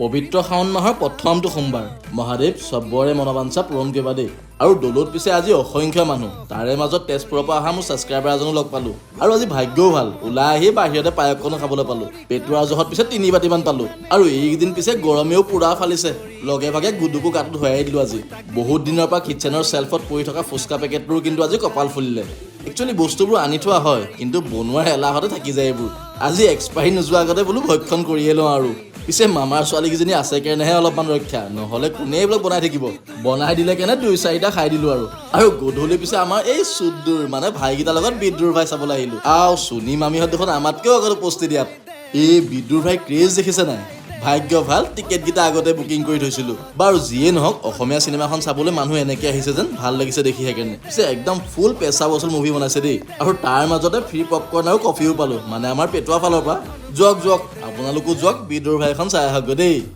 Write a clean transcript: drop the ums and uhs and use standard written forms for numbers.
পবিত্ৰ শাওণ মাহৰ প্ৰথমটো সোমবাৰ মহাদেৱ সবৰে মনোবাঞ্ছা পূৰণ কৰিবা দেই আৰু দলত পিছে আজি অসংখ্য মানুহ তাৰে মাজত তেজপুৰৰ পৰা অহা মোৰ ছাবস্ক্ৰাইবাৰ এজনো লগ পালো আৰু আজি ভাগ্যও ভাল ওলাই আহি বাহিৰতে পায়সকনো খাবলৈ পালো পেটুৱাৰ জহত পিছে 3 বাটিমান পালো আৰু এইকেইদিন পিছে গৰমেও পুৰা ফালিছে লগে ভাগে গুডুকো গাটো ধুৱাই দিলো আজি বহুত দিনৰ পৰা কিচেনৰ চেলফত পৰি থকা ফুচকা পেকেটবোৰ কিন্তু আজি কপাল ফুলিলে একচুৱেলি বস্তুবোৰ আনি থোৱা হয় কিন্তু বনোৱাৰ এলাহতে থাকি যায় এইবোৰ আজি এক্সপায়াৰি নোযোৱা আগতে বোলো ভক্ষণ কৰিয়ে লওঁ আৰু পিছে মামাৰ ছোৱালীকেইজনী আছে কাৰণেহে অলপমান ৰক্ষা নহ'লে কোনে এইবিলাক বনাই থাকিব বনাই দিলে কেনে 2-4টা খাই দিলো আৰু গধূলি পিছে আমাৰ এই চুদ্দুৰ মানে ভাইকেইটাৰ লগত বিদ্যুৰ ভাই চাবলৈ আহিলো চুনী মামীহঁত দেখোন আমাতকেও আগতে পষ্টি দিয়াত এই বিদ্যুৰ ভাই ক্ৰেজ দেখিছে নাই ভাগ্য ভাল টিকেটকেইটা আগতে বুকিং কৰি থৈছিলো বাৰু যিয়ে নহওক অসমীয়া চিনেমাখন চাবলৈ মানুহ এনেকৈ আহিছে যেন ভাল লাগিছে দেখি সেইকাৰণে পিছে একদম ফুল পেচা বচল মুভি বনাইছে দেই আৰু তাৰ মাজতে ফ্ৰী পপকৰ্ণ আৰু কফিও পালো মানে আমাৰ পেটুৱা ফালৰ পৰা যোৱাক আপোনালোকো যোৱাক বিদ্যুৰ ভাইখন চাই আহক দেই।